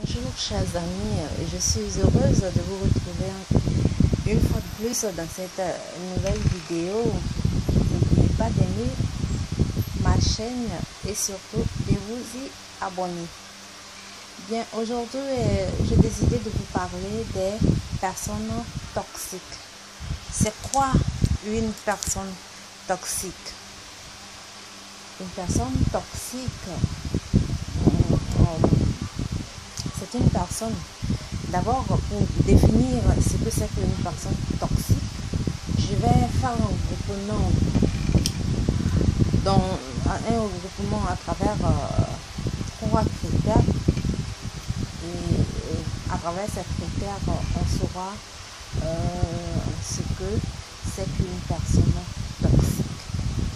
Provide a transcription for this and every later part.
Bonjour chers amis, je suis heureuse de vous retrouver une fois de plus dans cette nouvelle vidéo. N'oubliez pas d'aimer ma chaîne et surtout de vous y abonner. Bien, aujourd'hui, j'ai décidé de vous parler des personnes toxiques. C'est quoi une personne toxique? Une personne toxique, c'est une personne, d'abord pour définir ce que c'est qu'une personne toxique, je vais faire un regroupement, à travers trois critères et à travers ces critères on saura ce que c'est qu'une personne toxique.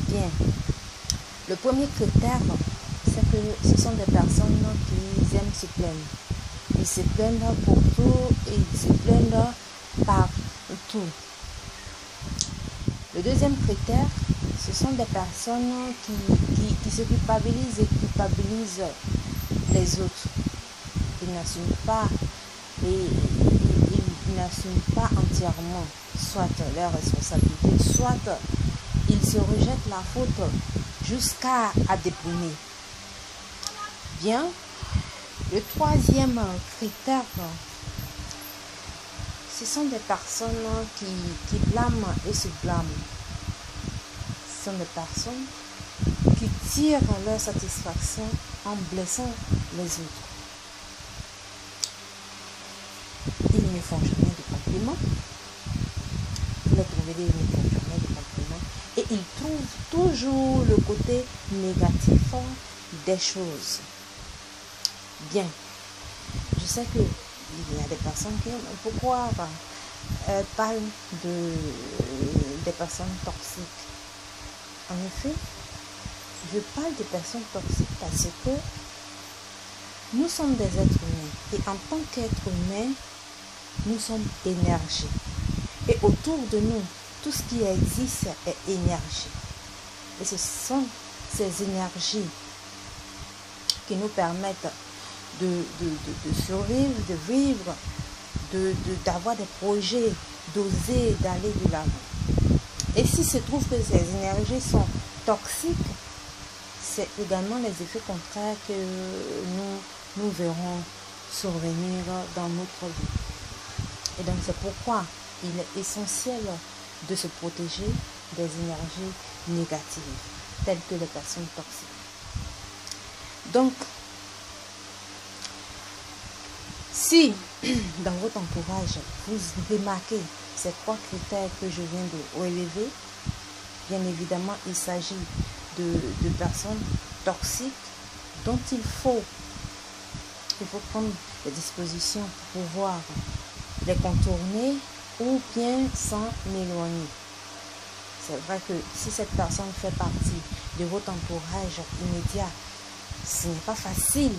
Bien, le premier critère, c'est que ce sont des personnes qui aiment se plaindre. Ils se plaignent pour tout et ils se plaignent par tout. Le deuxième critère, ce sont des personnes qui se culpabilisent et culpabilisent les autres. Ils n'assument pas et ils n'assument pas entièrement soit leurs responsabilités, soit ils se rejettent la faute jusqu'à déprimer. Bien. Le troisième critère, ce sont des personnes qui blâment et se blâment. Ce sont des personnes qui tirent leur satisfaction en blessant les autres. Ils ne font jamais de compliments. Vous les trouvez, ils ne font jamais de compliments. Et ils trouvent toujours le côté négatif des choses. Bien, je sais qu'il y a des personnes qui aiment. Pourquoi elles parlent des personnes toxiques? En effet, je parle de personnes toxiques parce que nous sommes des êtres humains. Et en tant qu'êtres humains, nous sommes énergie. Et autour de nous, tout ce qui existe est énergie. Et ce sont ces énergies qui nous permettent de survivre, de vivre, d'avoir des projets, d'oser, d'aller de l'avant. Et s'il se trouve que ces énergies sont toxiques, c'est également les effets contraires que nous verrons survenir dans notre vie. Et donc c'est pourquoi il est essentiel de se protéger des énergies négatives, telles que les personnes toxiques. Donc, si dans votre entourage, vous remarquez ces trois critères que je viens de relever, bien évidemment, il s'agit de personnes toxiques dont il faut prendre des dispositions pour pouvoir les contourner ou bien s'en éloigner. C'est vrai que si cette personne fait partie de votre entourage immédiat, ce n'est pas facile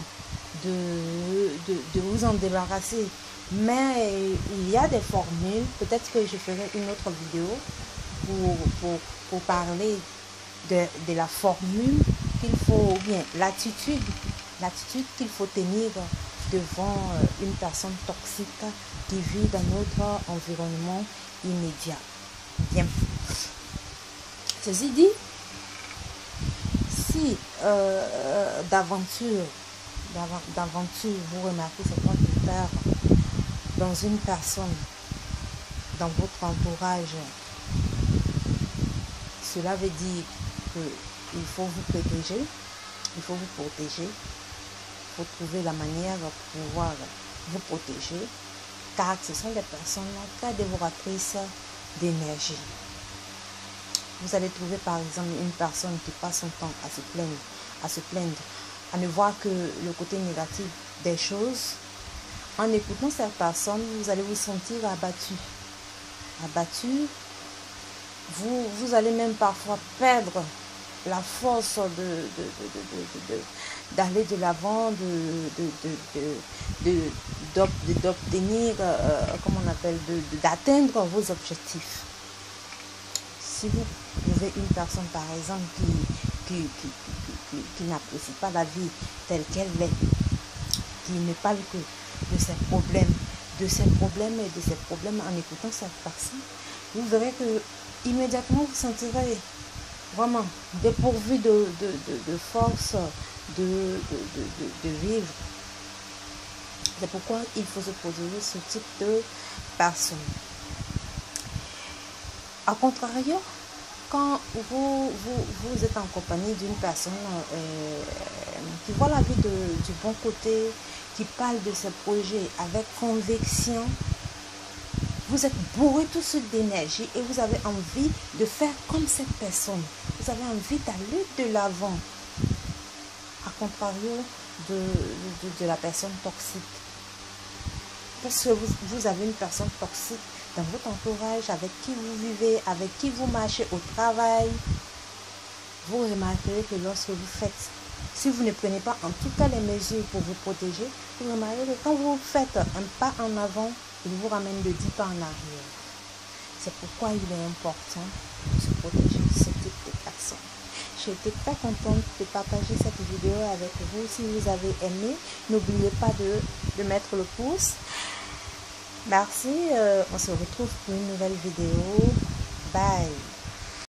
de vous en débarrasser, mais il y a des formules. Peut-être que je ferai une autre vidéo pour parler de la formule qu'il faut, ou bien l'attitude qu'il faut tenir devant une personne toxique qui vit dans notre environnement immédiat. Bien, ceci dit, si d'aventure vous remarquez ces trois critères dans une personne, dans votre entourage, cela veut dire qu'il faut vous protéger, il faut trouver la manière de pouvoir vous protéger, car ce sont des personnes très dévoratrices d'énergie. Vous allez trouver par exemple une personne qui passe son temps à se plaindre, à ne voir que le côté négatif des choses. En écoutant cette personne, vous allez vous sentir abattu. Vous allez même parfois perdre la force d'aller de l'avant, d'obtenir, comment on appelle, d'atteindre vos objectifs. Si vous trouvez une personne par exemple qui n'apprécie pas la vie telle qu'elle est, qui ne parle que de ses problèmes, et de ses problèmes en écoutant cette personne, vous verrez que immédiatement vous sentirez vraiment dépourvu de force de vivre. C'est pourquoi il faut se protéger ce type de personne. A contrario, quand vous êtes en compagnie d'une personne qui voit la vie du bon côté, qui parle de ses projets avec conviction, vous êtes bourré tout de suite d'énergie et vous avez envie de faire comme cette personne. Vous avez envie d'aller de l'avant. A contrario de la personne toxique. Parce que vous avez une personne toxique dans votre entourage, avec qui vous vivez, avec qui vous marchez au travail, vous remarquerez que lorsque vous faites, si vous ne prenez pas en tout cas les mesures pour vous protéger, vous remarquerez que quand vous faites un pas en avant, il vous ramène de 10 pas en arrière. C'est pourquoi il est important de se protéger de ce type de personnes. J'étais très contente de partager cette vidéo avec vous. Si vous avez aimé, n'oubliez pas de mettre le pouce. Merci, on se retrouve pour une nouvelle vidéo. Bye.